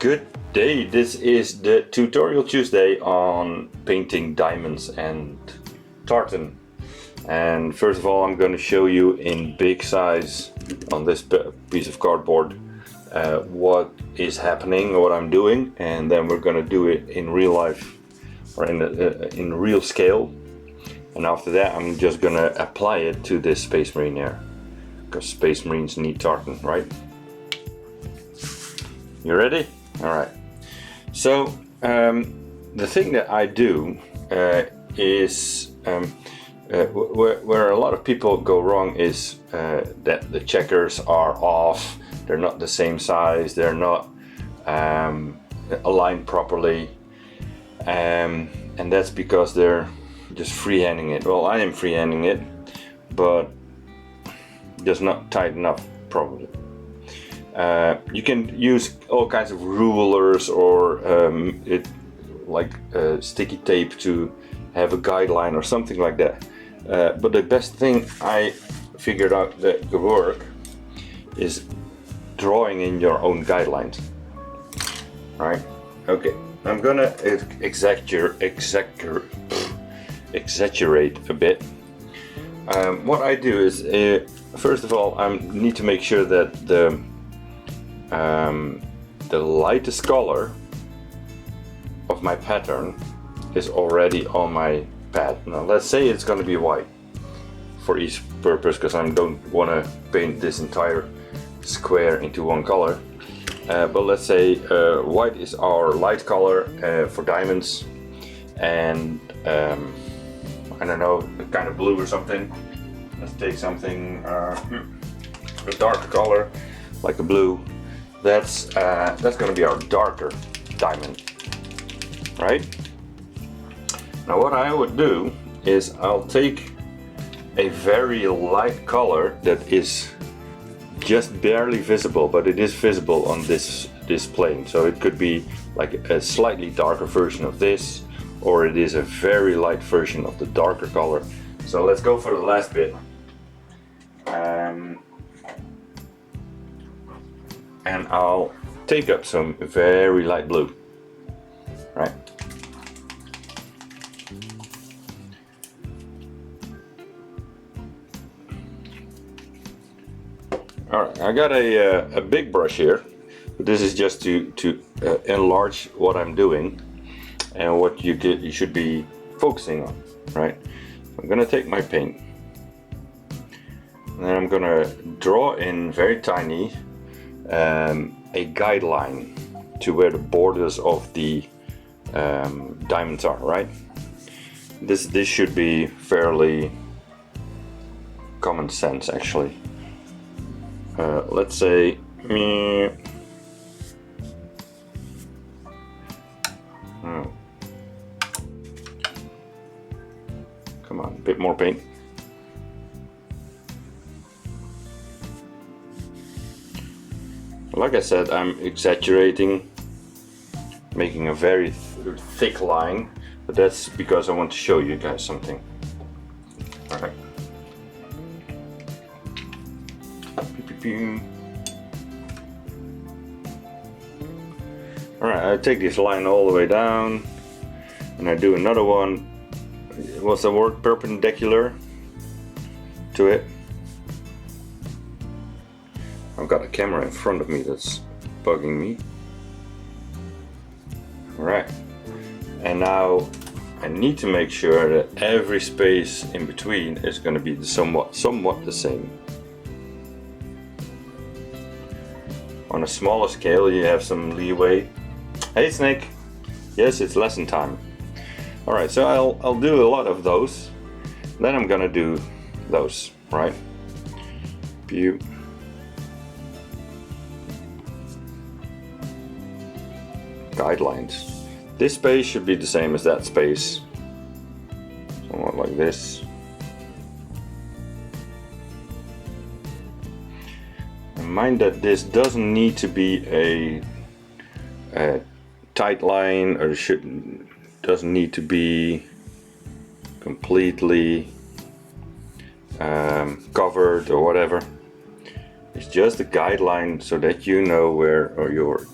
Good day, this is the tutorial Tuesday on painting diamonds and tartan. And first of all, I'm going to show you in big size on this piece of cardboard what is happening, what I'm doing, and then we're going to do it in real life or in real scale. And after that I'm just going to apply it to this Space Marine here, because Space Marines need tartan, right? You ready? Alright. So the thing that I do is where a lot of people go wrong is that the checkers are off, they're not the same size, they're not aligned properly, and that's because they're just freehanding it. Well, I am freehanding it, but just not tight enough probably. You can use all kinds of rulers or sticky tape to have a guideline or something like that. But the best thing I figured out that could work is drawing in your own guidelines. Right? Okay, I'm gonna exaggerate a bit. What I do is, first of all, I need to make sure that the lightest color of my pattern is already on my pad. Now let's say it's going to be white for each purpose, because I don't want to paint this entire square into one color, but let's say white is our light color for diamonds, and I don't know, kind of blue or something. Let's take something a darker color like a blue. That's going to be our darker diamond, right? Now what I would do is I'll take a very light color that is just barely visible, but it is visible on this plane. So it could be like a slightly darker version of this, or it is a very light version of the darker color. So let's go for the last bit. And I'll take up some very light blue, right? Alright, I got a big brush here, but this is just to enlarge what I'm doing and what you should be focusing on, right? I'm gonna take my paint, and then I'm gonna draw in very tiny a guideline to where the borders of the diamonds are, right? This should be fairly common sense, actually. Let's say come on, a bit more paint. Like I said, I'm exaggerating, making a very thick line, but that's because I want to show you guys something. Alright. Alright, I take this line all the way down, and I do another one. What's the word? Perpendicular to it. I've got a camera in front of me that's bugging me. Alright, and now I need to make sure that every space in between is going to be somewhat the same. On a smaller scale you have some leeway. Hey Snake! Yes, it's lesson time. Alright, so I'll do a lot of those. Then I'm gonna do those, right? Pew. Guidelines. This space should be the same as that space. Somewhat like this. And mind that this doesn't need to be a tight line, or doesn't need to be completely covered or whatever. It's just a guideline so that you know where your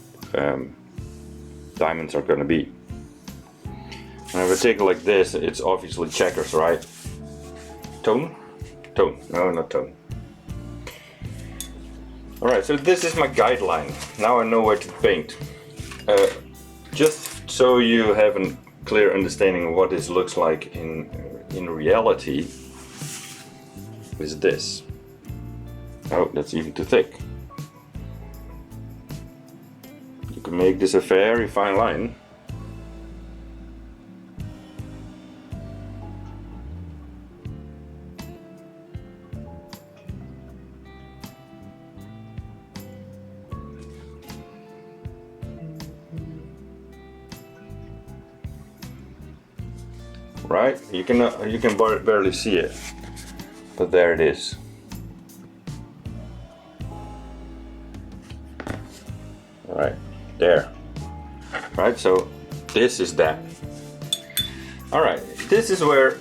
diamonds are going to be. And if I take it like this, it's obviously checkers, right? Tone? Tone. No, not tone. Alright, so this is my guideline. Now I know where to paint. Just so you have a clear understanding of what this looks like in reality, is this. Oh, that's even too thick. You can make this a very fine line. Right? You can barely see it, but there it is. Right there. Right, so this is that. All right, this is where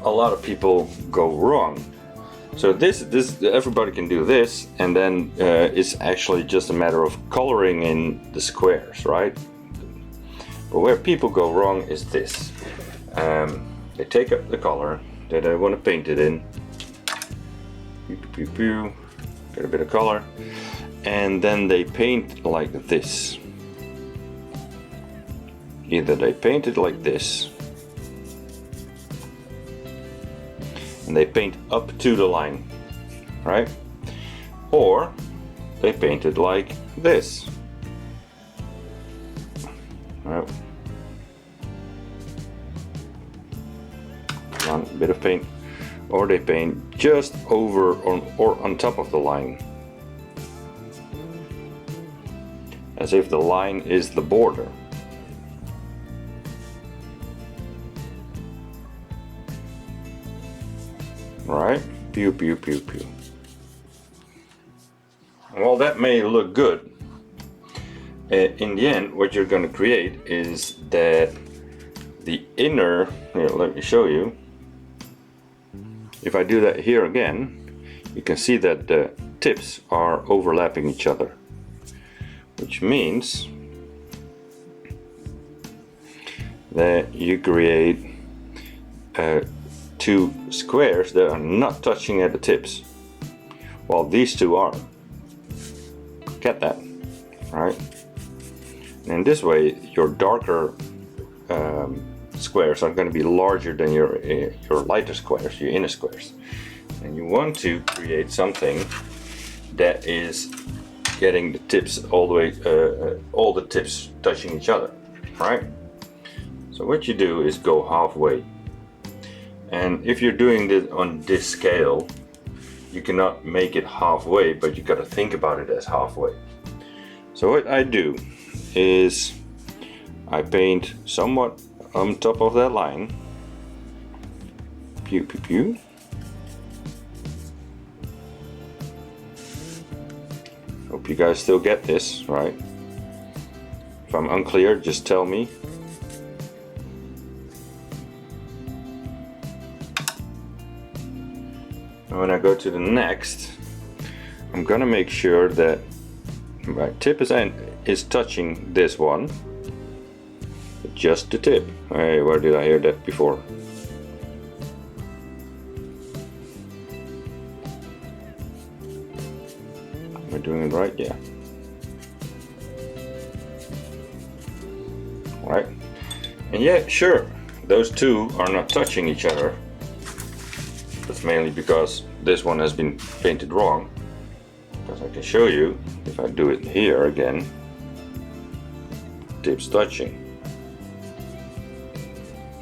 a lot of people go wrong. So this everybody can do this, and then it's actually just a matter of coloring in the squares, right? But where people go wrong is this. They take up the color that I want to paint it in, get a bit of color, and then they paint like this. Either they paint it like this, and they paint up to the line, right? Or they paint it like this. Right. One bit of paint, or they paint just over or on top of the line, as if the line is the border. Right? Pew pew pew pew. Well, that may look good. In the end, what you're going to create is that the inner, here, let me show you. If I do that here again, you can see that the tips are overlapping each other, which means that you create two squares that are not touching at the tips, while these two are. Get that, right? And this way, your darker squares are going to be larger than your lighter squares, your inner squares. And you want to create something that is getting the tips all the way, all the tips touching each other, right? So what you do is go halfway. And if you're doing this on this scale, you cannot make it halfway, but you got to think about it as halfway. So what I do is I paint somewhat on top of that line. Pew pew pew. Hope you guys still get this, right? If I'm unclear, just tell me. And when I go to the next, I'm gonna make sure that my tip is touching this one. Just the tip. Hey, where did I hear that before? Am I doing it right? Yeah. Right. And yeah, sure, those two are not touching each other. That's mainly because this one has been painted wrong. Because I can show you, if I do it here again, tips touching.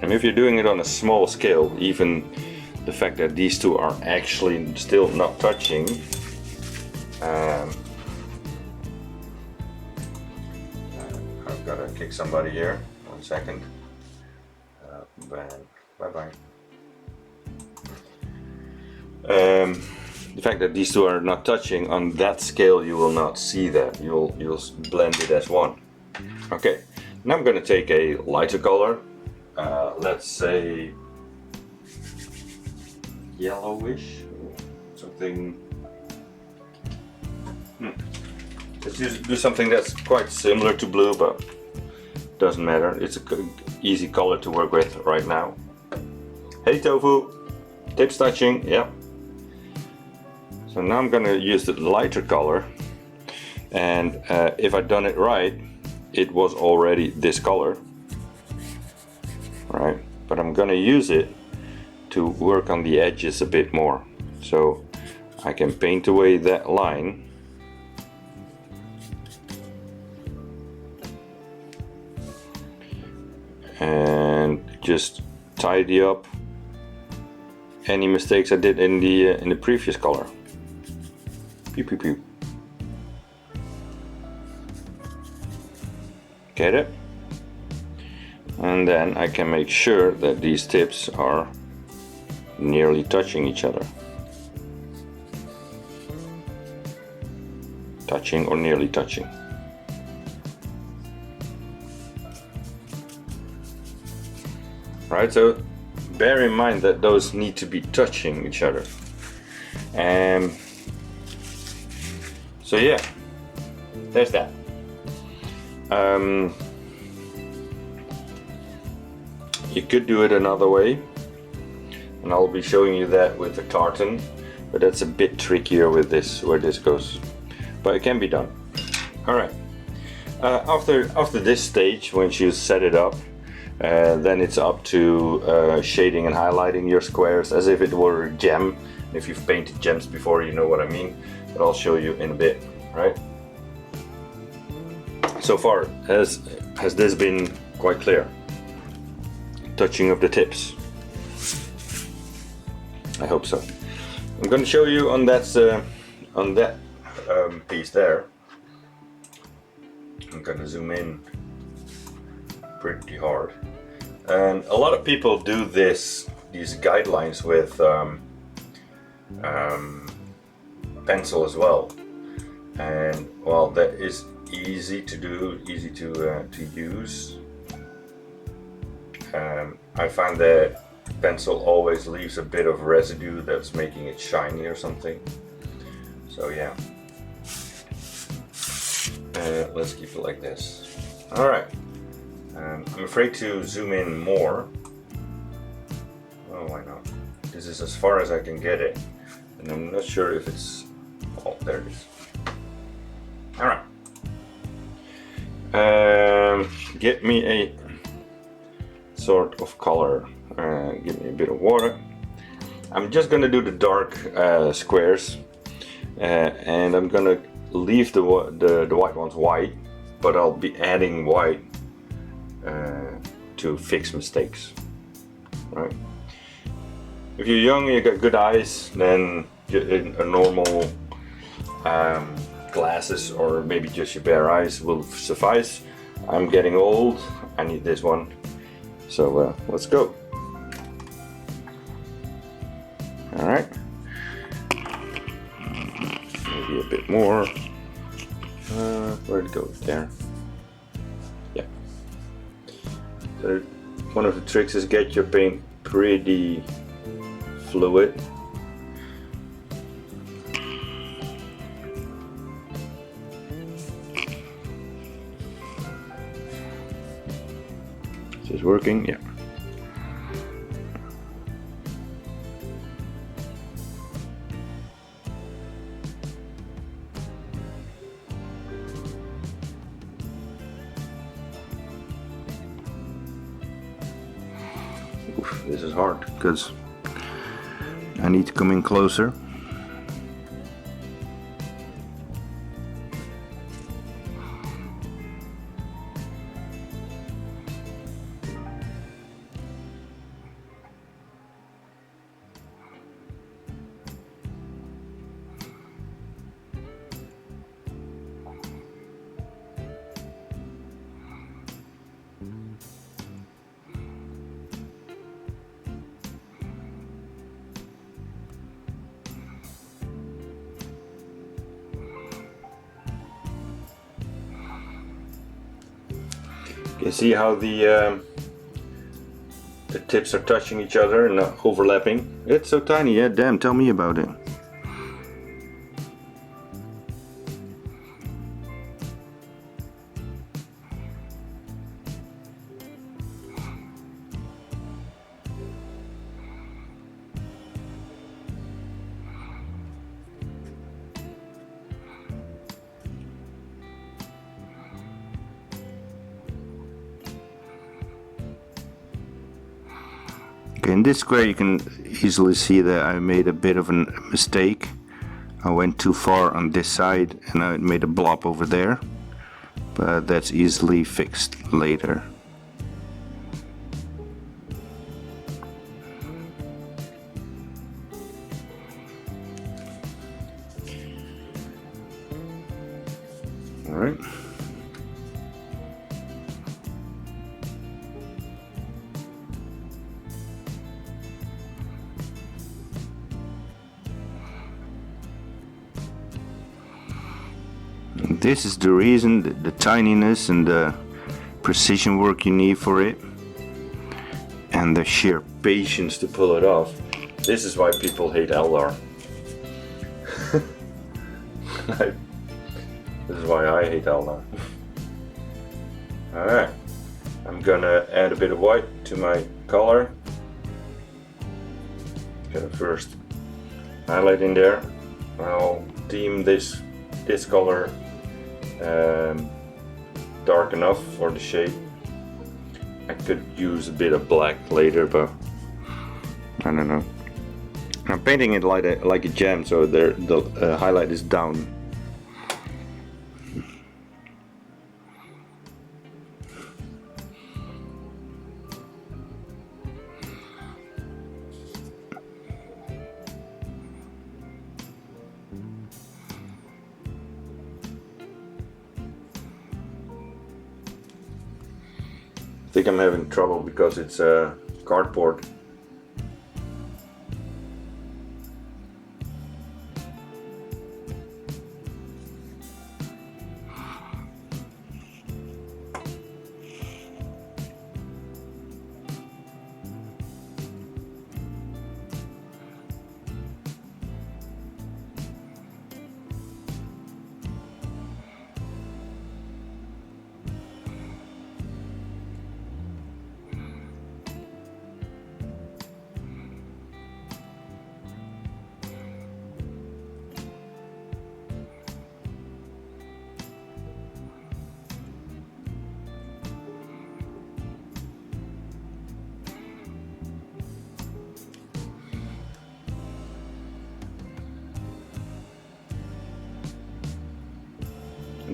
And if you're doing it on a small scale, even the fact that these two are actually still not touching, I've got to kick somebody here. 1 second. Bye bye. The fact that these two are not touching, on that scale you will not see that. You'll blend it as one. Okay, now I'm going to take a lighter color. Let's say yellowish, something. Let's do something that's quite similar to blue, but doesn't matter. It's a easy color to work with right now. Hey Tofu, tips touching, yeah. So now I'm gonna use the lighter color, and if I'd done it right, it was already this color, right? But I'm gonna use it to work on the edges a bit more. So I can paint away that line. And just tidy up any mistakes I did in the previous color. Pew pew pew. Get it? And then I can make sure that these tips are nearly touching each other. Touching or nearly touching. Right, so bear in mind that those need to be touching each other. And so yeah, there's that. You could do it another way, and I'll be showing you that with the tartan, but that's a bit trickier with this, where this goes, but it can be done. All right, after this stage, once you set it up, then it's up to shading and highlighting your squares as if it were a gem. If you've painted gems before, you know what I mean, but I'll show you in a bit, right? So far, has this been quite clear? Touching of the tips. I hope so. I'm going to show you on that piece there. I'm going to zoom in pretty hard, and a lot of people do these guidelines with pencil as well, and well, that is easy to do, easy to use. I find that pencil always leaves a bit of residue that's making it shiny or something, so yeah, let's keep it like this. All right. I'm afraid to zoom in more. Oh, why not? This is as far as I can get it, and I'm not sure if it's... Oh, there it is. Alright. Get me a sort of color. Give me a bit of water. I'm just gonna do the dark squares, and I'm gonna leave the white ones white, but I'll be adding white to fix mistakes, right? If you're young and you got good eyes, then a normal glasses or maybe just your bare eyes will suffice. I'm getting old, I need this one, so let's go. All right, maybe a bit more. Where'd it go? There. Yeah. So one of the tricks is get your paint pretty fluid. Is this working? Yeah. Oof, this is hard because I need to come in closer. You see how the tips are touching each other and overlapping? It's so tiny, yeah, damn, tell me about it. Okay, in this square you can easily see that I made a bit of a mistake. I went too far on this side and I made a blob over there, but that's easily fixed later. All right. This is the reason, the tininess and the precision work you need for it, and the sheer patience to pull it off. This is why people hate Eldar. This is why I hate Eldar. Alright, I'm gonna add a bit of white to my color. Gonna first highlight in there. I'll deem this color dark enough for the shade. I could use a bit of black later, but I don't know. I'm painting it like a gem, so the highlight is down. I think I'm having trouble because it's cardboard.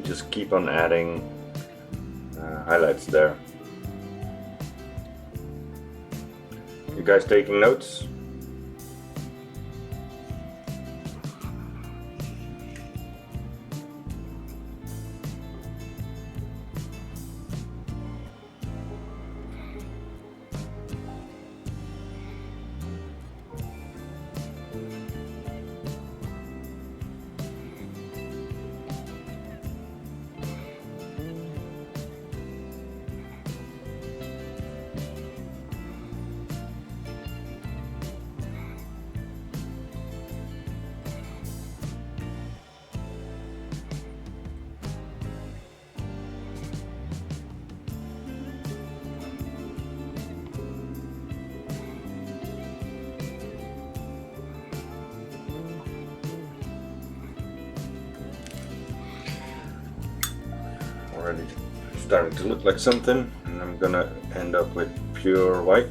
Just keep on adding highlights there. You guys taking notes? Already starting to look like something, and I'm gonna end up with pure white.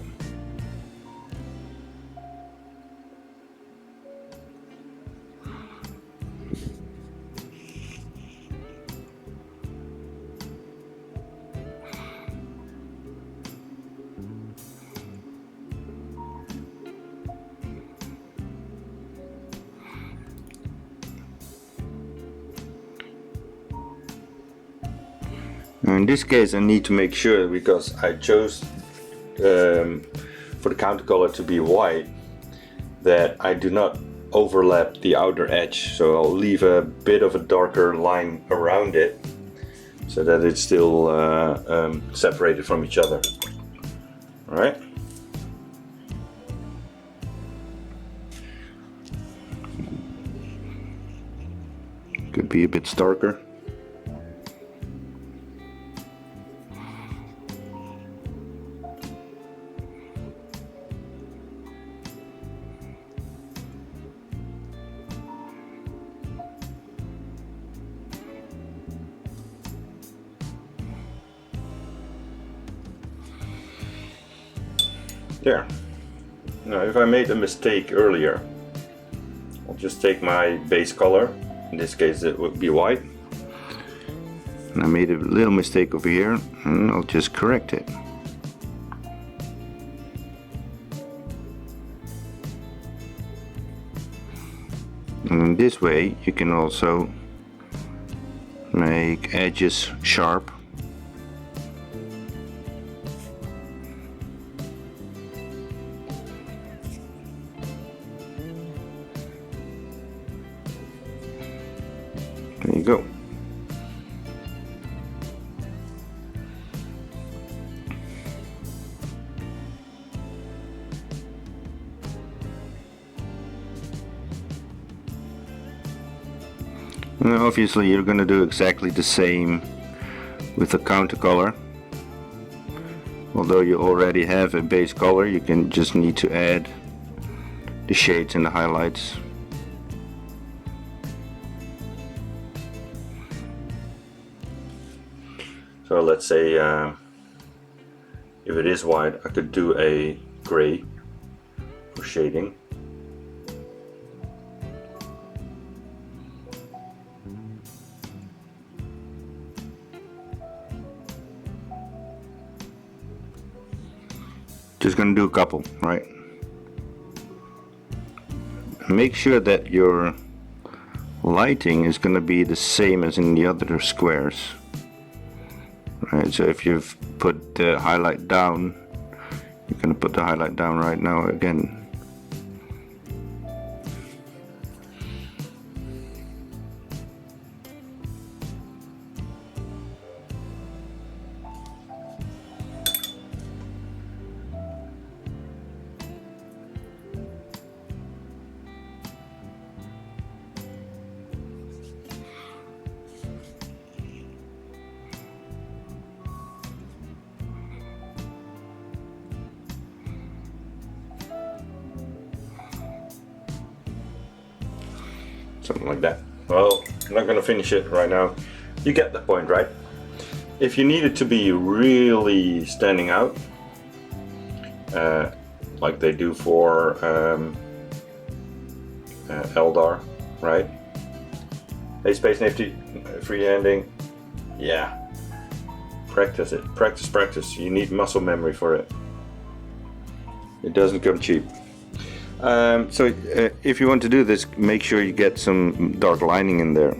Now in this case I need to make sure, because I chose for the counter color to be white, that I do not overlap the outer edge, so I'll leave a bit of a darker line around it so that it's still separated from each other. Alright? Could be a bit starker. There. Now, if I made a mistake earlier, I'll just take my base color. In this case, it would be white. And I made a little mistake over here, and I'll just correct it. And this way, you can also make edges sharp. There you go. Now obviously you're going to do exactly the same with the counter color. Although you already have a base color, you can just need to add the shades and the highlights. So let's say if it is white, I could do a gray for shading. Just gonna do a couple, right? Make sure that your lighting is gonna be the same as in the other squares. Right, so if you've put the highlight down, you're gonna put the highlight down right now again. Something like that. Well, I'm not gonna finish it right now. You get the point, right? If you need it to be really standing out, like they do for Eldar, right? Hey, Space Nifty, freehanding. Yeah. Practice it. Practice, practice. You need muscle memory for it. It doesn't come cheap. So if you want to do this, make sure you get some dark lining in there.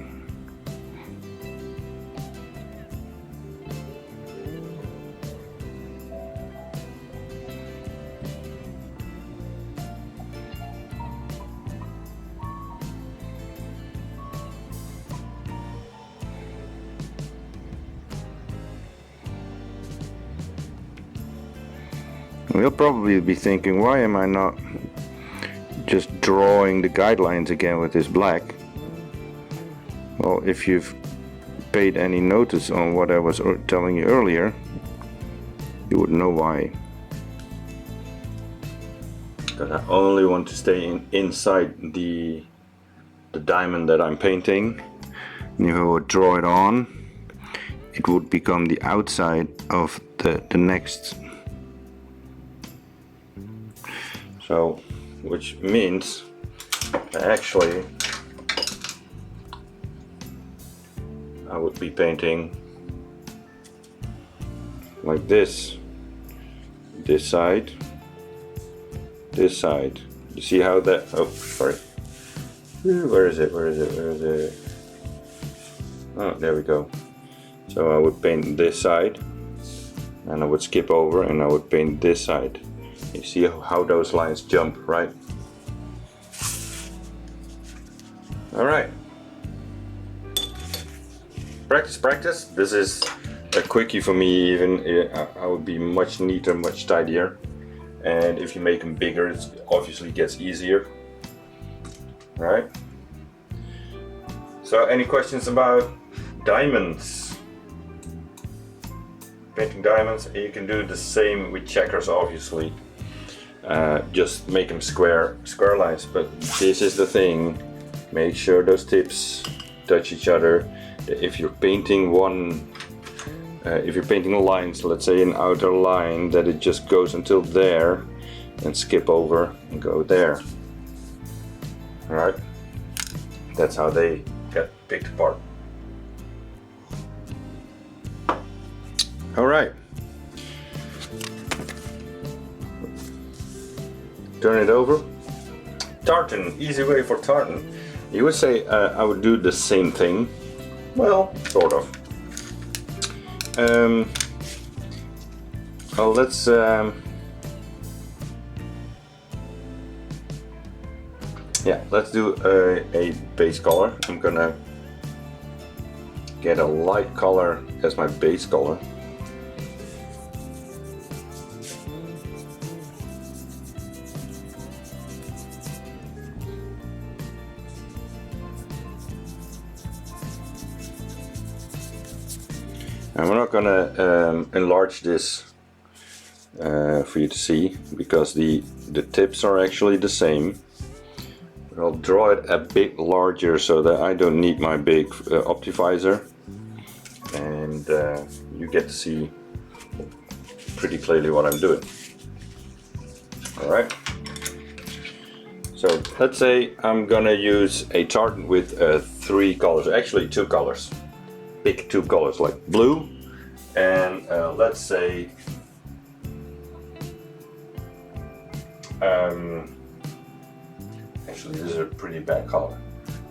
You'll probably be thinking, why am I not just drawing the guidelines again with this black? Well, if you've paid any notice on what I was telling you earlier, you would know why. Because I only want to stay inside the diamond that I'm painting. And if I would draw it on, it would become the outside of the next. So, which means actually I would be painting like this side, this side. You see how that, oh sorry, where is it? Oh, there we go. So I would paint this side and I would skip over and I would paint this side. You see how those lines jump, right? All right. Practice, practice. This is a quickie for me. Even I would be much neater, much tidier. And if you make them bigger, it obviously gets easier. Right? So, any questions about diamonds? Painting diamonds, you can do the same with checkers, obviously. Just make them square lines, but this is the thing, make sure those tips touch each other. If you're painting if you're painting lines, let's say an outer line, that it just goes until there, and skip over and go there. Alright, that's how they get picked apart. Alright, turn it over. Tartan, easy way for tartan. You would say I would do the same thing. Well, sort of. Well, let's yeah, let's do a base color. I'm gonna get a light color as my base color. And we're not gonna enlarge this for you to see, because the tips are actually the same. I'll draw it a bit larger so that I don't need my big optivisor, and you get to see pretty clearly what I'm doing. Alright, so let's say I'm gonna use a tartan with 3 colors, actually 2 colors. Pick 2 colors, like blue and let's say actually this is a pretty bad color,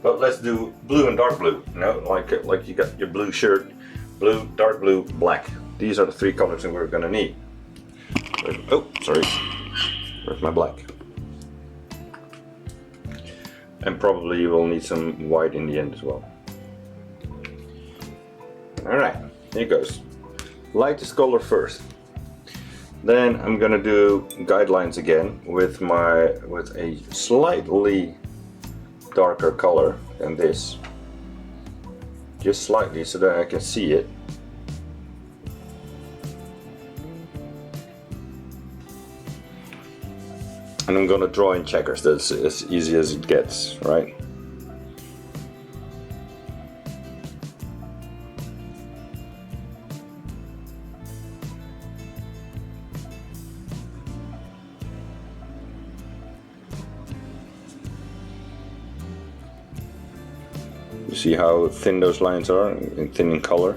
but let's do blue and dark blue. You know, like you got your blue shirt, blue, dark blue, black. These are the 3 colors that we're gonna need. Oh, sorry, where's my black? And probably we'll need some white in the end as well. Alright, here goes. Lightest color first. Then I'm gonna do guidelines again with a slightly darker color than this. Just slightly so that I can see it. And I'm gonna draw in checkers. That's as easy as it gets, right? You see how thin those lines are, and thin in color?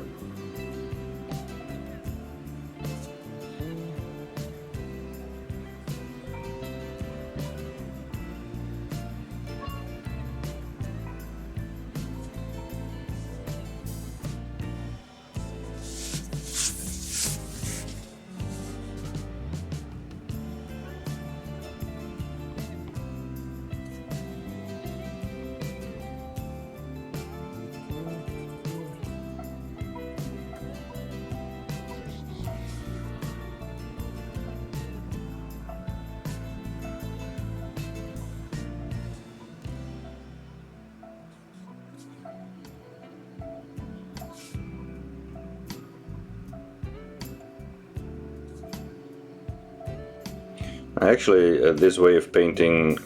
Actually, this way of painting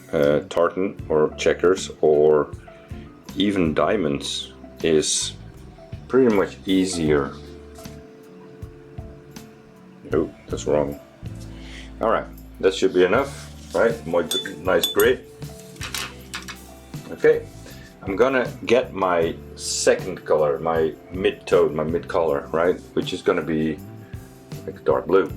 tartan or checkers or even diamonds is pretty much easier. Oh, that's wrong. Alright, that should be enough, right? Nice gray. Okay, I'm gonna get my second color, my mid-tone, my mid-color, right? Which is gonna be like dark blue.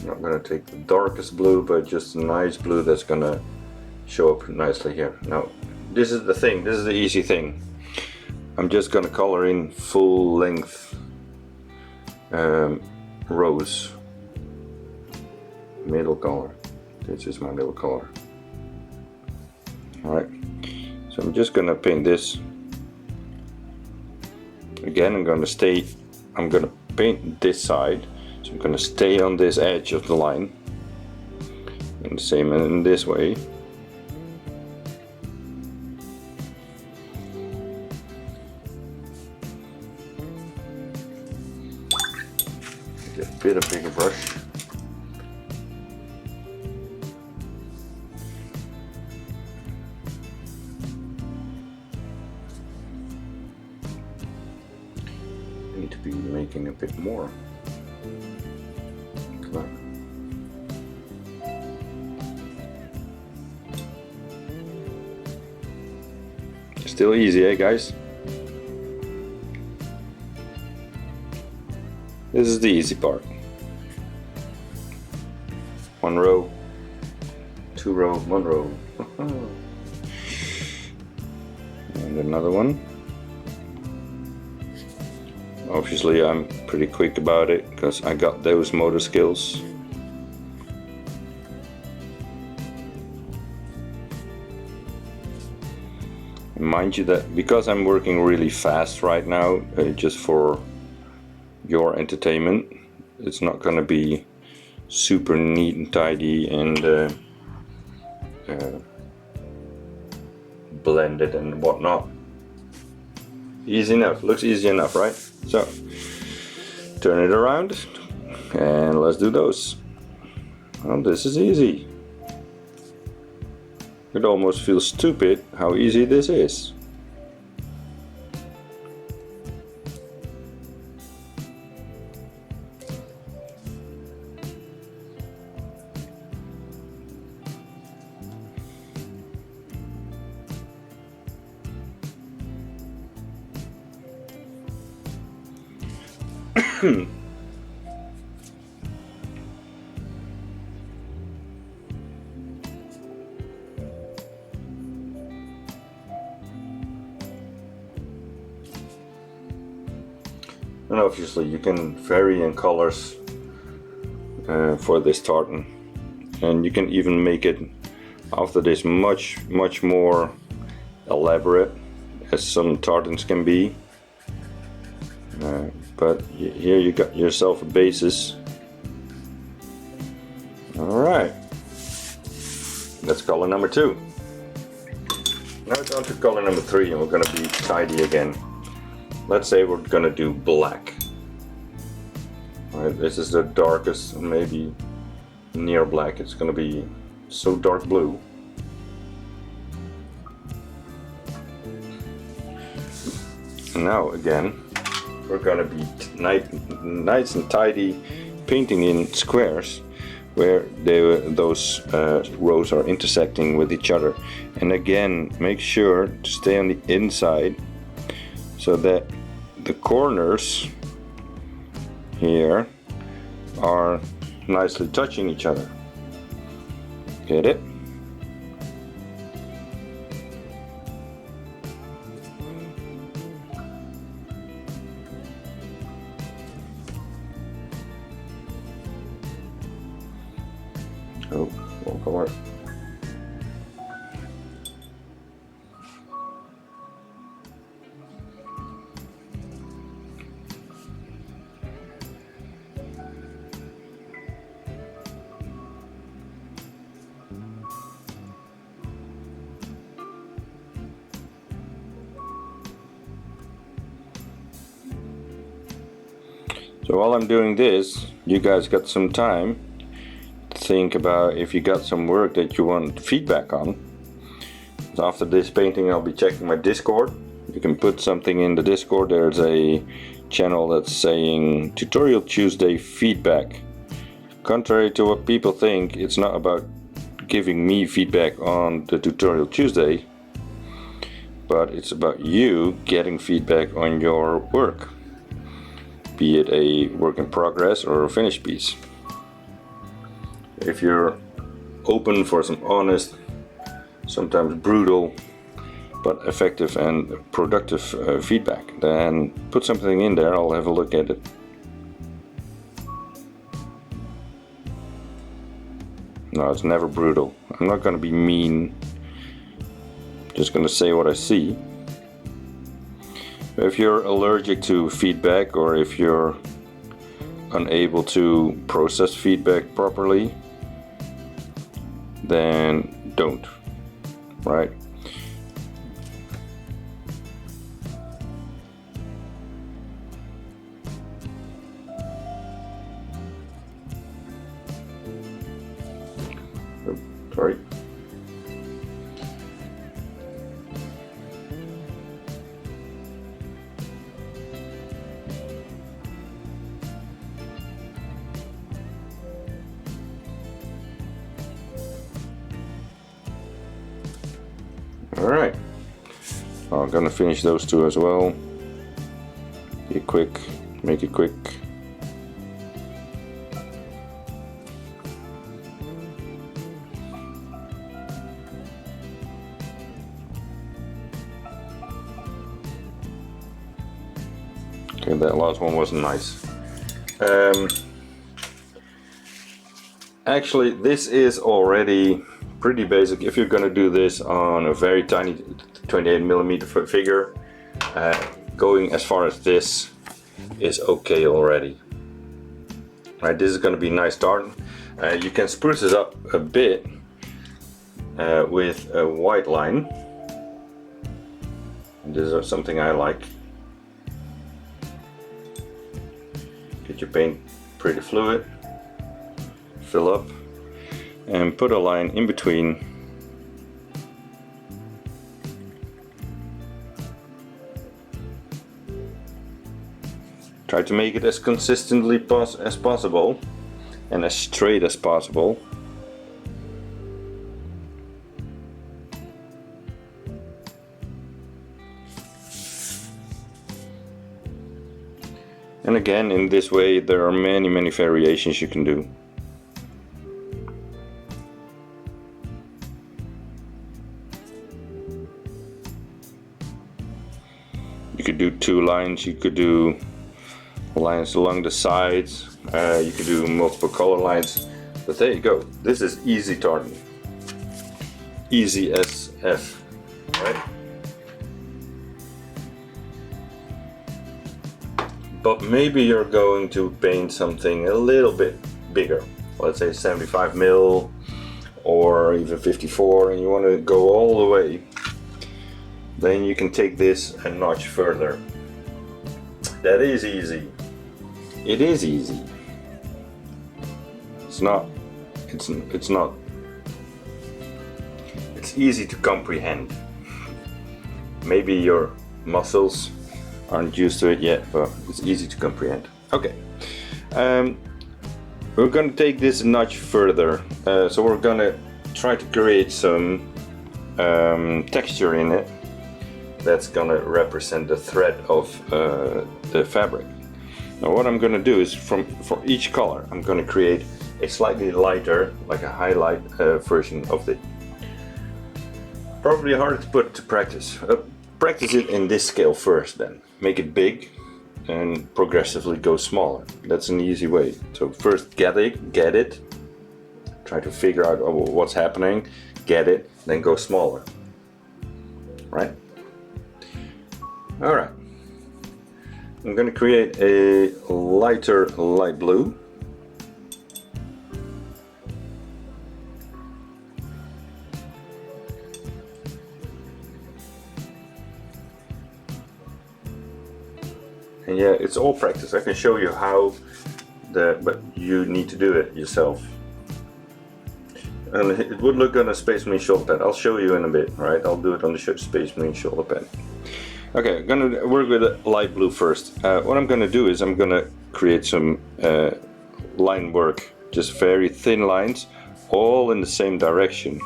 I'm not going to take the darkest blue, but just a nice blue that's going to show up nicely here. Now, this is the thing, this is the easy thing. I'm just going to color in full length rows. Middle color. This is my middle color. Alright, so I'm just going to paint this. Again, I'm going to paint this side. So I'm going to stay on this edge of the line, and the same in this way. Get a bit of bigger brush. I need to be making a bit more. Still easy, eh guys? This is the easy part. 1 row, 2 row, 1 row. And another one. Obviously I'm pretty quick about it because I got those motor skills. Mind you that because I'm working really fast right now, just for your entertainment, it's not gonna be super neat and tidy and blended and whatnot. Easy enough, looks easy enough, right? So turn it around and let's do those. Well, this is easy. It almost feels stupid how easy this is. And obviously you can vary in colors for this tartan, and you can even make it after this much more elaborate as some tartans can be. But here you got yourself a basis. Alright, that's color number 2. Now it's on to color number 3 and we're going to be tidy again. Let's say we're going to do black. Alright, this is the darkest, maybe near black. It's going to be so dark blue. And now again, we're going to be nice and tidy, painting in squares where those rows are intersecting with each other. And again, make sure to stay on the inside so that the corners here are nicely touching each other. Get it? Oh, won't come out. So while I'm doing this, you guys got some time to think about if you got some work that you want feedback on. So after this painting I'll be checking my Discord. You can put something in the Discord. There's a channel that's saying Tutorial Tuesday feedback. Contrary to what people think, it's not about giving me feedback on the Tutorial Tuesday, but it's about you getting feedback on your work, be it a work in progress or a finished piece. If you're open for some honest, sometimes brutal, but effective and productive feedback, then put something in there. I'll have a look at it. No, it's never brutal. I'm not going to be mean. Just going to say what I see. If you're allergic to feedback, or if you're unable to process feedback properly, then don't, right? Oh, sorry. Alright, I'm gonna finish those two as well. Be quick, make it quick. Okay, that last one wasn't nice. Actually, this is already pretty basic. If you're gonna do this on a very tiny 28mm figure, going as far as this is okay already. Right, this is gonna be nice tartan. You can spruce this up a bit with a white line. And this is something I like. Get your paint pretty fluid, fill up, and put a line in between. Try to make it as consistently as possible and as straight as possible. And again, in this way there are many variations you can do. You could do 2 lines, you could do lines along the sides, you could do multiple color lines, but there you go. This is easy tartan. Easy as F, right? But maybe you're going to paint something a little bit bigger, let's say 75mm or even 54, and you want to go all the way. Then you can take this a notch further. That is easy. It is easy. It's not. It's easy to comprehend. Maybe your muscles aren't used to it yet, but it's easy to comprehend. Okay. We're going to take this a notch further. So we're going to try to create some texture in it. That's gonna represent the thread of the fabric. Now what I'm gonna do is for each color I'm gonna create a slightly lighter, like a highlight version of it. Probably harder to put to practice. Practice it in this scale first, then make it big and progressively go smaller. That's an easy way. So first get it, try to figure out what's happening, get it, then go smaller, right? Alright, I'm going to create a lighter light blue. And yeah, it's all practice. I can show you how, but you need to do it yourself. And it would look on a Space Marine shoulder pad. I'll show you in a bit, right? I'll do it on the Space Marine shoulder pad. Okay, I'm gonna work with a light blue first. What I'm gonna do is I'm gonna create some line work, just very thin lines, all in the same direction.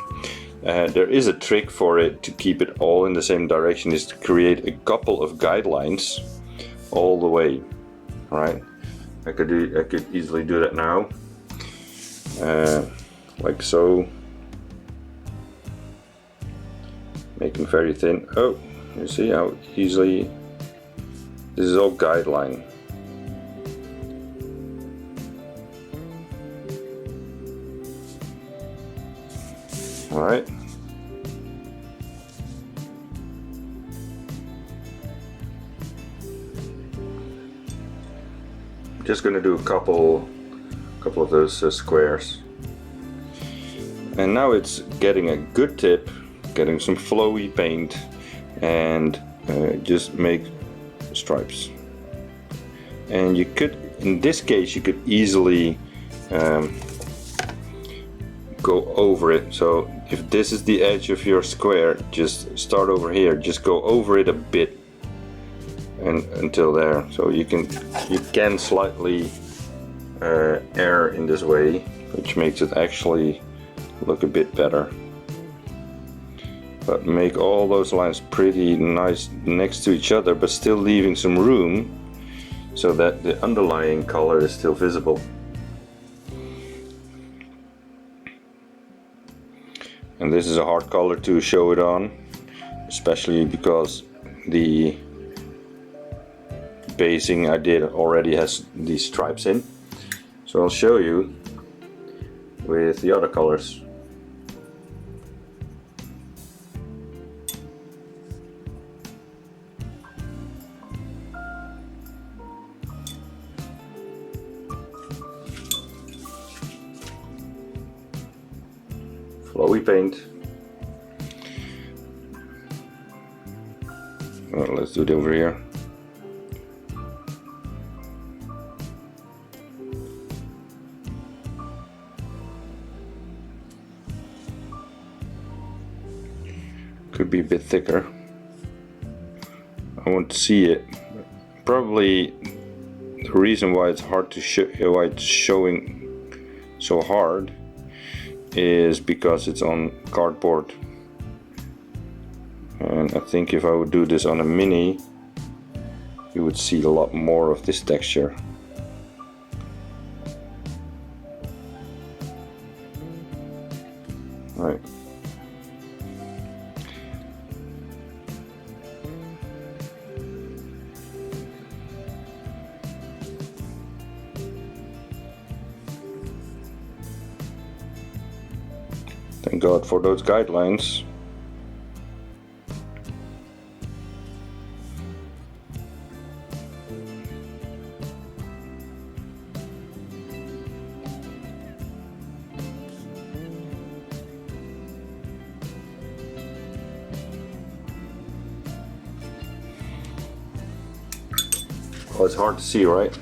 There is a trick for it to keep it all in the same direction, is to create a couple of guidelines all the way. All right, I could easily do that now, like so. Make them very thin. Oh. You see how easily this is all guideline. All right. Just going to do a couple of those squares. And now it's getting a good tip, getting some flowy paint, and just make stripes. And you could, in this case, you could easily go over it. So if this is the edge of your square, just start over here, just go over it a bit and until there. So you can slightly err in this way, which makes it actually look a bit better. but make all those lines pretty nice next to each other, but still leaving some room so that the underlying color is still visible. And this is a hard color to show it on, especially because the basing I did already has these stripes in. So I'll show you with the other colors. Flowy paint. Well, let's do it over here. Could be a bit thicker. I want to see it. Probably the reason why it's hard to show, why it's showing so hard, is because it's on cardboard. And I think if I would do this on a mini, you would see a lot more of this texture. Right. Thank God for those guidelines. Oh, it's hard to see, right?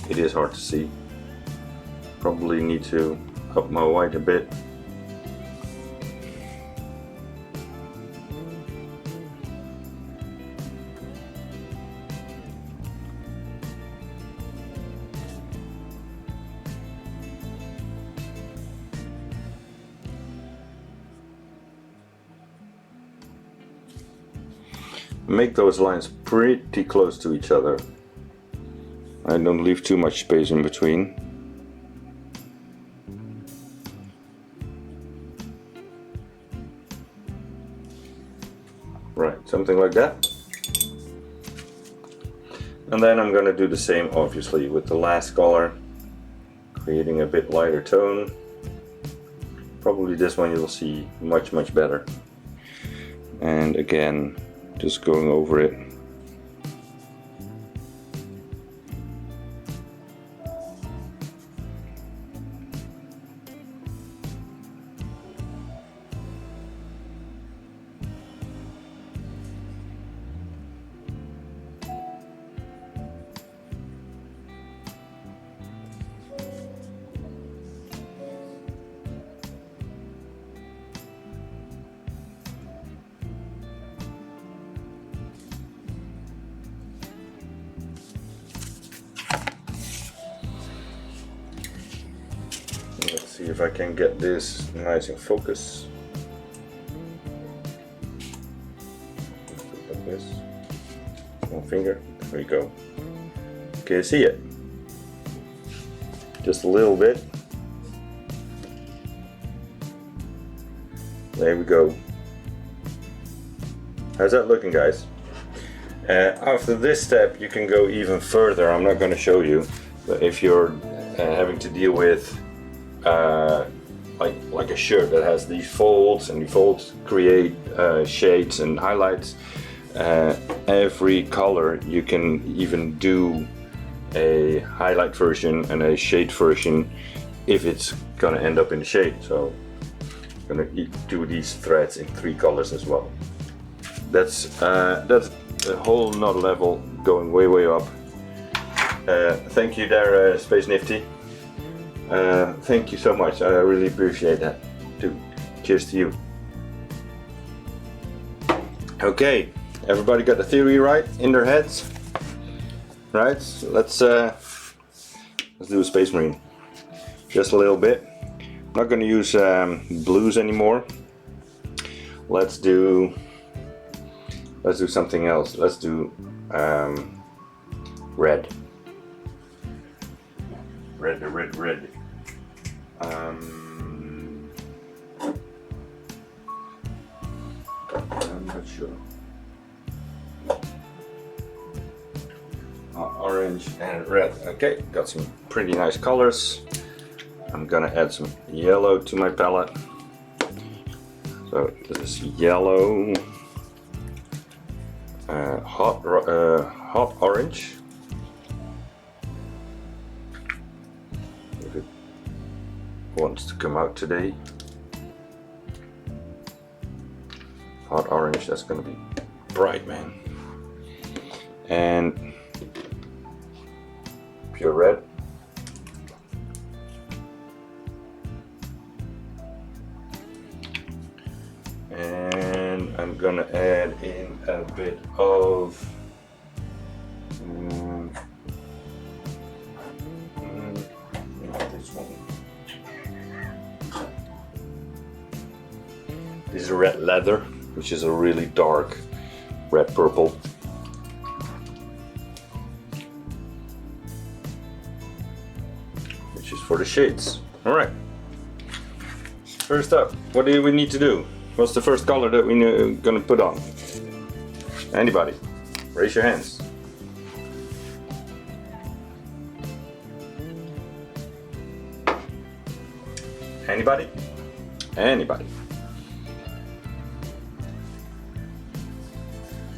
It is hard to see. Probably need to up my white a bit. Make those lines pretty close to each other. I don't leave too much space in between. Right, something like that. And then I'm going to do the same, obviously, with the last color, creating a bit lighter tone. Probably this one you'll see much better. And again, just going over it. Let's see if I can get this nice in focus. Like this. One finger. There we go. Can you see it? Just a little bit. There we go. How's that looking, guys? After this step you can go even further. I'm not going to show you, but if you're having to deal with like a shirt that has these folds, and the folds create shades and highlights, every color you can even do a highlight version and a shade version if it's gonna end up in the shade. So I'm gonna do these threads in 3 colors as well. That's a whole nother level, going way up. Thank you there, Space Nifty. Thank you so much. I really appreciate that too. Cheers to you. Okay, everybody got the theory right in their heads, right? So let's do a Space Marine. just a little bit. I'm not going to use blues anymore. Let's do something else. Let's do red. Red. I'm not sure. Orange and red. Okay, got some pretty nice colors. I'm gonna add some yellow to my palette. So this is yellow, hot orange. If it wants to come out today. Hot orange, that's gonna be bright, man. And pure red. And I'm gonna add in a bit of this one. This is red leather, which is a really dark red purple. Which is for the shades. Alright. First up, what do we need to do? What's the first color that we're gonna put on? Anybody? Raise your hands. Anybody? Anybody?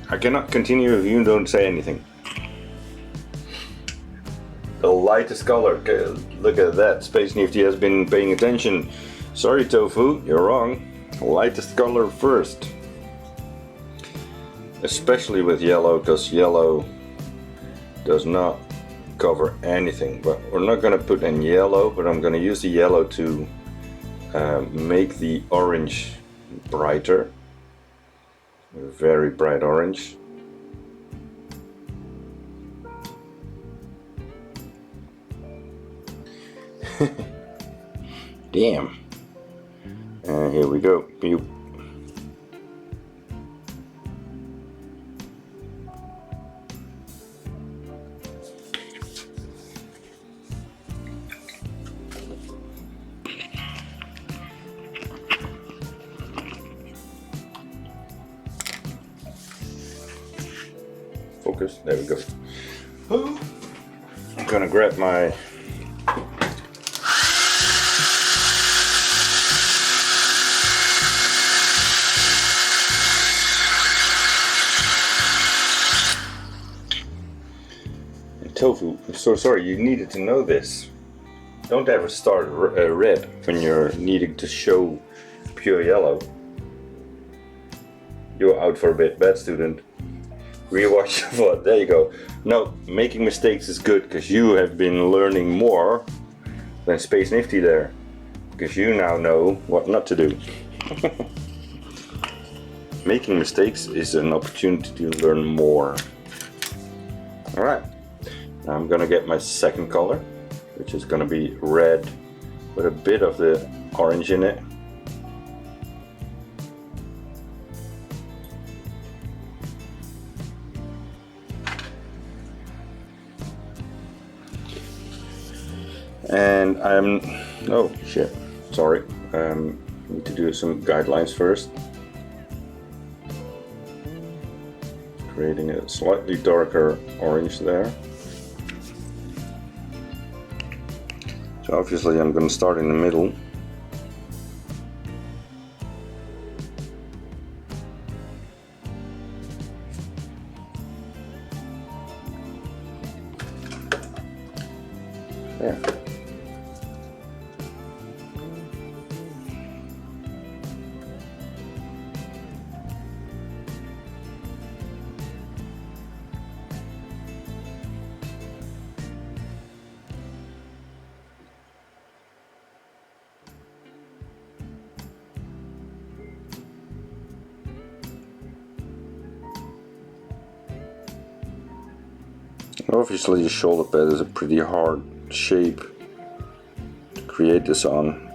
I cannot continue if you don't say anything. The lightest color. Okay, look at that. Space Nifty has been paying attention. Sorry, Tofu, you're wrong. Lightest color first. Especially with yellow, because yellow does not cover anything. But we're not going to put in yellow, but I'm going to use the yellow to make the orange brighter. A very bright orange. Damn. And here we go. Focus. There we go. I'm gonna grab my Tofu. I'm so sorry, you needed to know this. Don't ever start red when you're needing to show pure yellow. You're out for a bit, bad student. Rewatch what? There you go. No, making mistakes is good because you have been learning more than Space Nifty there. Because you now know what not to do. Making mistakes is an opportunity to learn more. Alright. Now I'm gonna get my second color, which is gonna be red with a bit of the orange in it. And oh shit, sorry. Need to do some guidelines first. Creating a slightly darker orange there. So obviously I'm going to start in the middle. There. Obviously the shoulder pad is a pretty hard shape to create this on.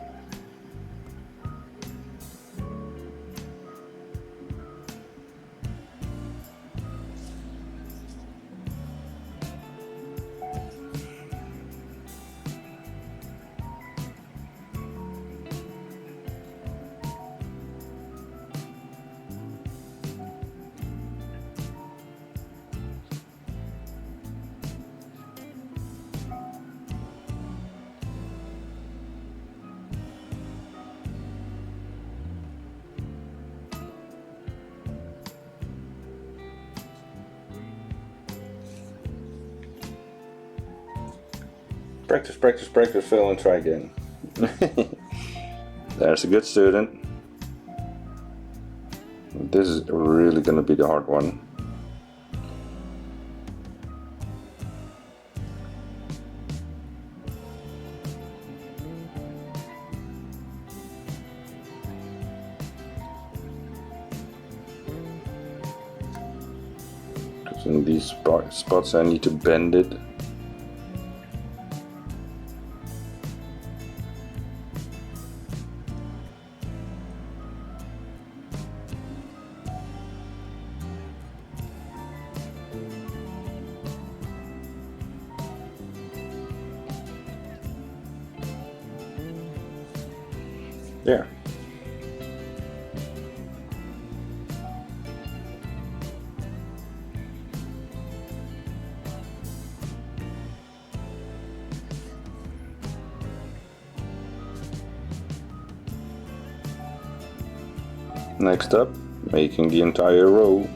Practice, practice, practice, fail and try again. There's a good student. This is really going to be the hard one. Because in these spots I need to bend it. There. Next up, making the entire row.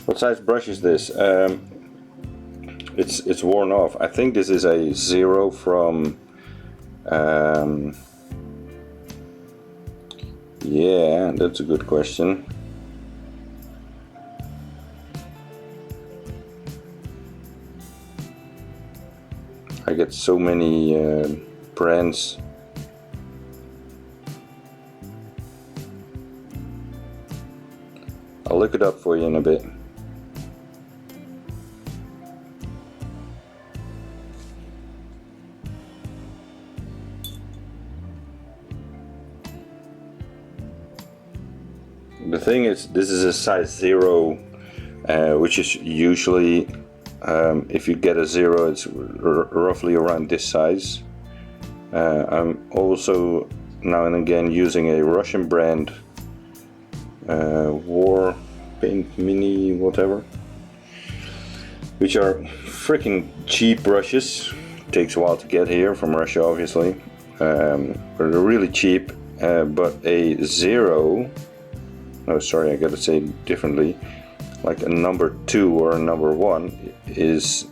What size brush is this? It's worn off. I think this is a 0 from yeah, that's a good question. I get so many brands. I'll look it up for you in a bit. The thing is, this is a size 0, which is usually, if you get a 0, it's roughly around this size. I'm also now and again using a Russian brand, War Paint Mini whatever, which are freaking cheap brushes. Takes a while to get here from Russia, obviously, but they're really cheap. But a 0, no, sorry, I gotta say it differently. Like a number 2 or a number 1 is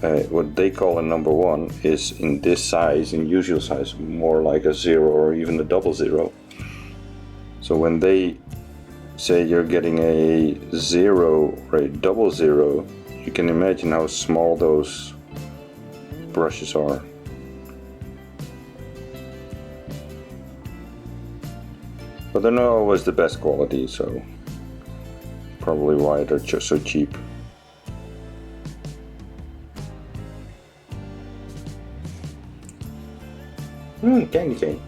what they call a number 1 is in this size, in usual size, more like a 0 or even a 00. So when they say you're getting a 0 or a 00, you can imagine how small those brushes are. But they're not always the best quality, so probably why they're just so cheap. Candy cane.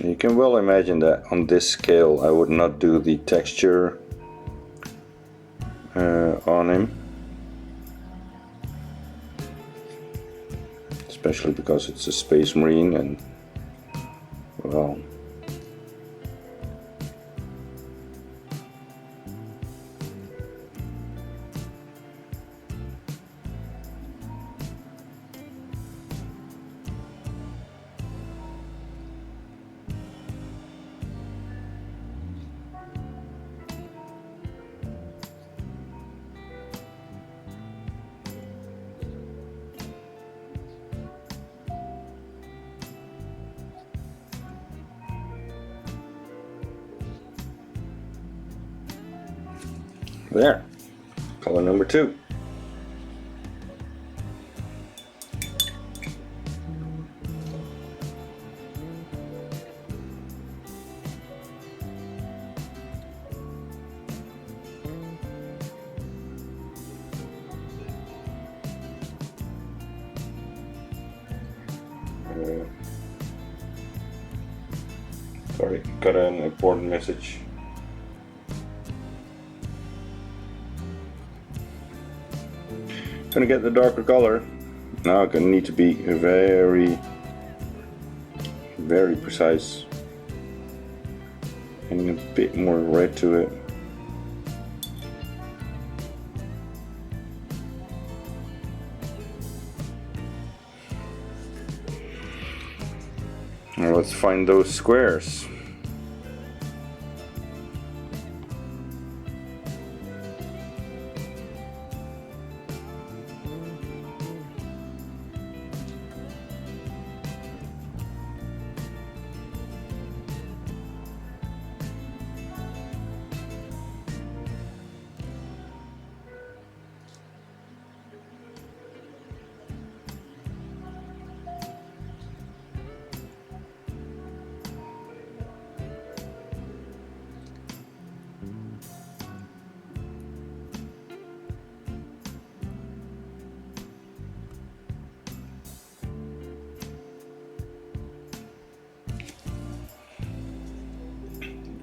You can well imagine that on this scale I would not do the texture on him. especially because it's a Space Marine and, well, there, color number 2. Sorry, got an important message. Gonna get the darker color. Now gonna need to be very precise. Adding a bit more red to it. Now let's find those squares.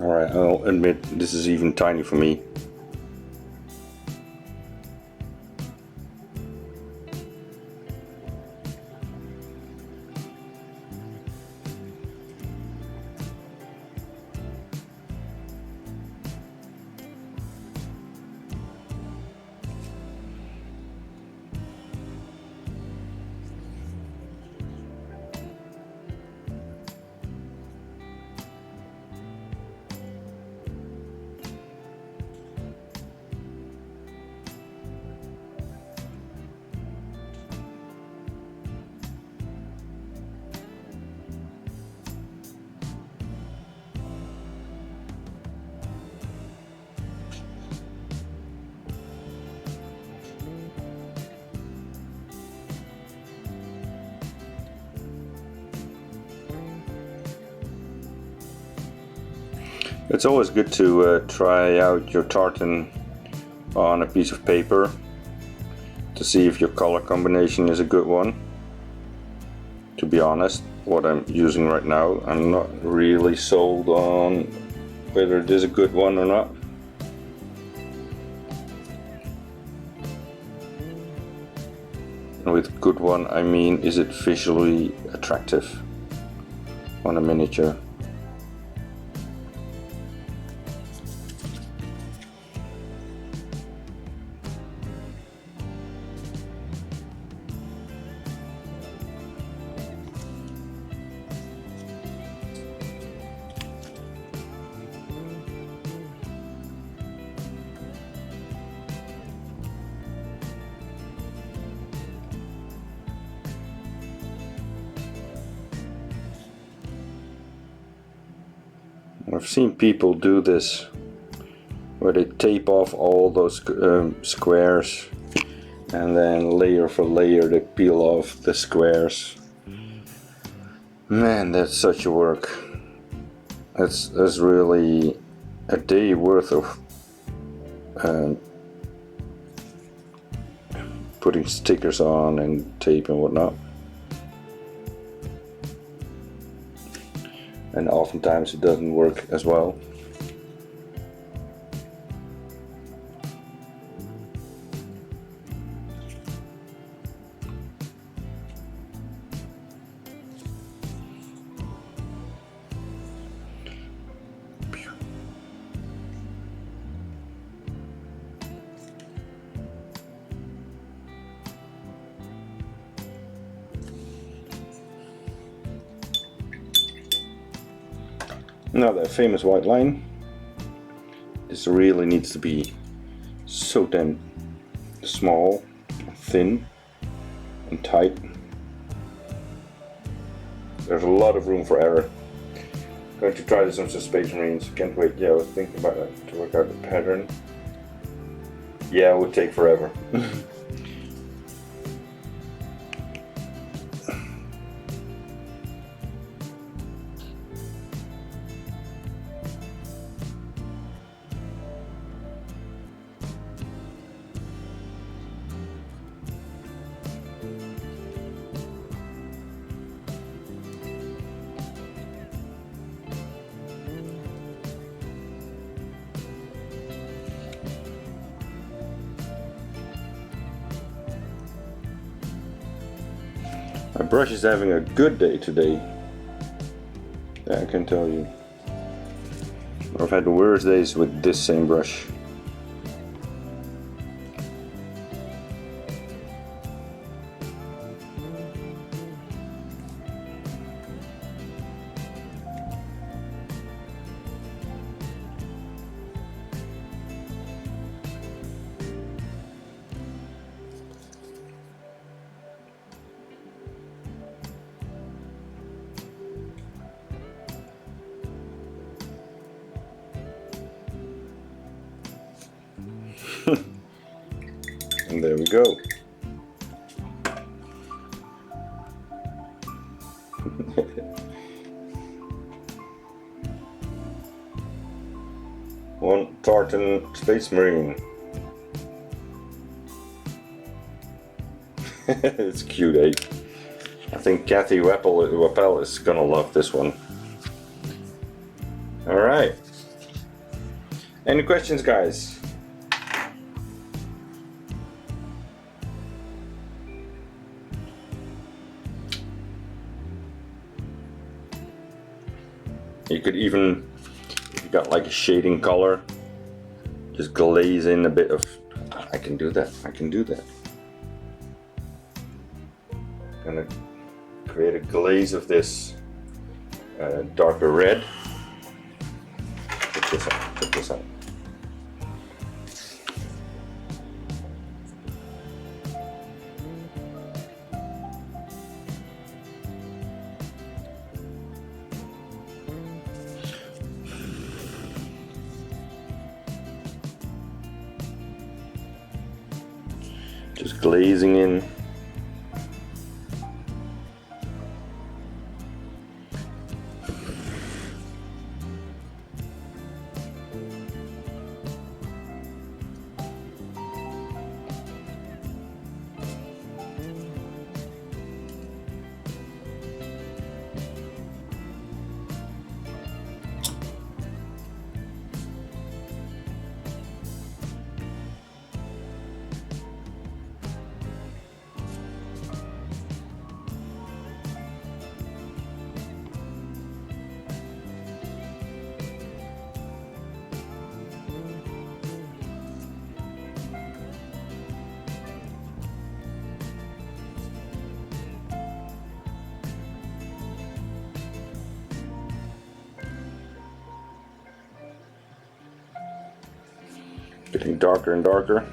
Alright, I'll admit this is even tiny for me. It's always good to try out your tartan on a piece of paper to see if your color combination is a good one. To be honest, what I'm using right now, I'm not really sold on whether it is a good one or not. And with good one, I mean, is it visually attractive on a miniature? I've seen people do this where they tape off all those squares and then layer for layer they peel off the squares. Man, that's such a work. That's really a day worth of putting stickers on and tape and whatnot. And oftentimes it doesn't work as well. Now that famous white line, this really needs to be so damn small, thin and tight. There's a lot of room for error. I'm going to try this on some Space Marines. Can't wait. Yeah, I was thinking about that to work out the pattern. Yeah, it would take forever. My brush is having a good day today. I can tell you. I've had the worst days with this same brush. And there we go. One tartan Space Marine. It's cute, eh? I think Kathy Wappel is gonna love this one. Alright. Any questions, guys? You could even, if you got like a shading color, just glaze in a bit of, I can do that, I can do that. Gonna create a glaze of this darker red. Check this out, check this out. Just glazing in. Getting darker and darker.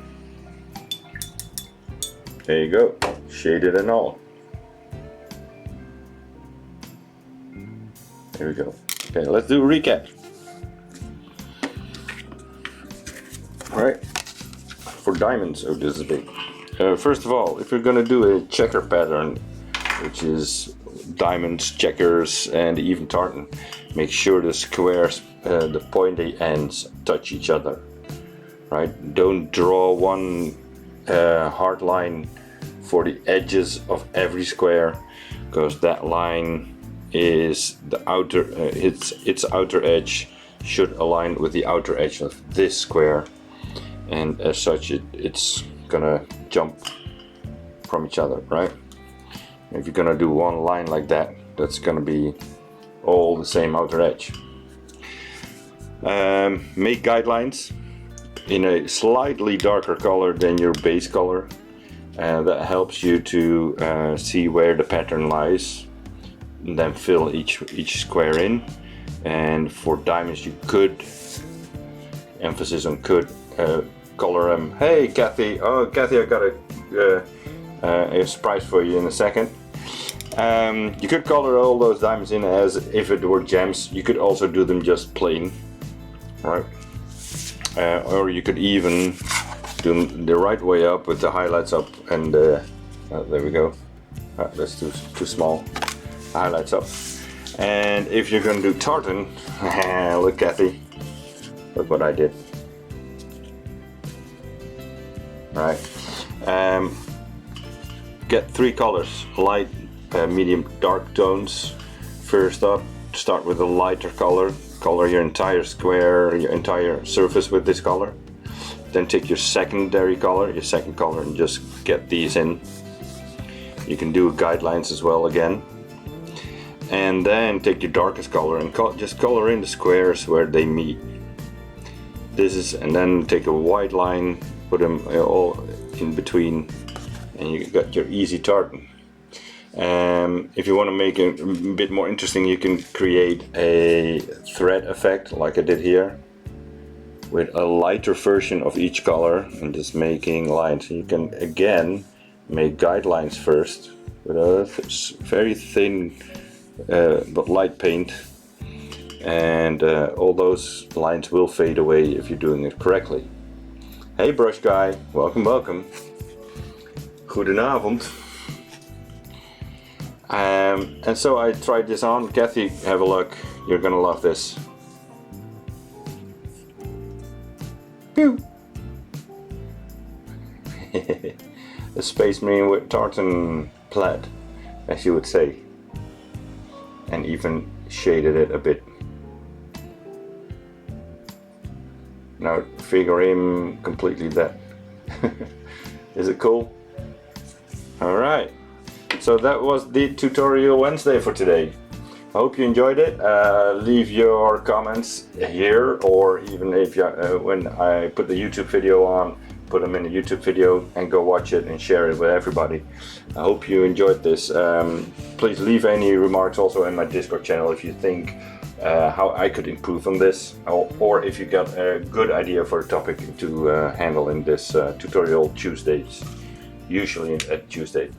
There you go, shaded and all. There we go. Okay, let's do a recap. Alright, for diamonds, oh this is big. First of all, if you're gonna do a checker pattern, which is diamonds, checkers and even tartan, make sure the squares, the pointy ends touch each other. Right? Don't draw one hard line for the edges of every square, because that line is the outer, its outer edge should align with the outer edge of this square, and as such it's gonna jump from each other, right? If you're gonna do one line like that, that's gonna be all the same outer edge. Make guidelines in a slightly darker color than your base color. That helps you to see where the pattern lies, and then fill each square in. And for diamonds you could, emphasis on could, color them. Hey Kathy, oh Kathy, I got a surprise for you in a second. You could color all those diamonds in as if it were gems. You could also do them just plain, right? Or you could even do them the right way up with the highlights up, and there we go. That's too small. Highlights up. And if you're going to do tartan, look Kathy, look what I did. Right. Get 3 colors, light, medium, dark tones. First up, start with a lighter color. Color your entire square, your entire surface with this color. Then take your secondary color, and just get these in. You can do guidelines as well again. And then take your darkest color and just color in the squares where they meet. And then take a white line, put them all in between, and you got your easy tartan. If you want to make it a bit more interesting, you can create a thread effect like I did here, with a lighter version of each color and just making lines. You can again make guidelines first with a very thin but light paint, and all those lines will fade away if you're doing it correctly. Hey brush guy, welcome. Goedenavond. And so I tried this on. Kathy, have a look. You're gonna love this. Pew! A space marine with tartan plaid, as you would say. And even shaded it a bit. Now figure him completely dead. Is it cool? Alright, so that was the Tutorial Wednesday for today. I hope you enjoyed it. Leave your comments here, or even if you, when I put the YouTube video on, put them in the YouTube video and go watch it and share it with everybody. I hope you enjoyed this. Please leave any remarks also in my Discord channel if you think how I could improve on this, or if you got a good idea for a topic to handle in this Tutorial Tuesdays, usually at Tuesday.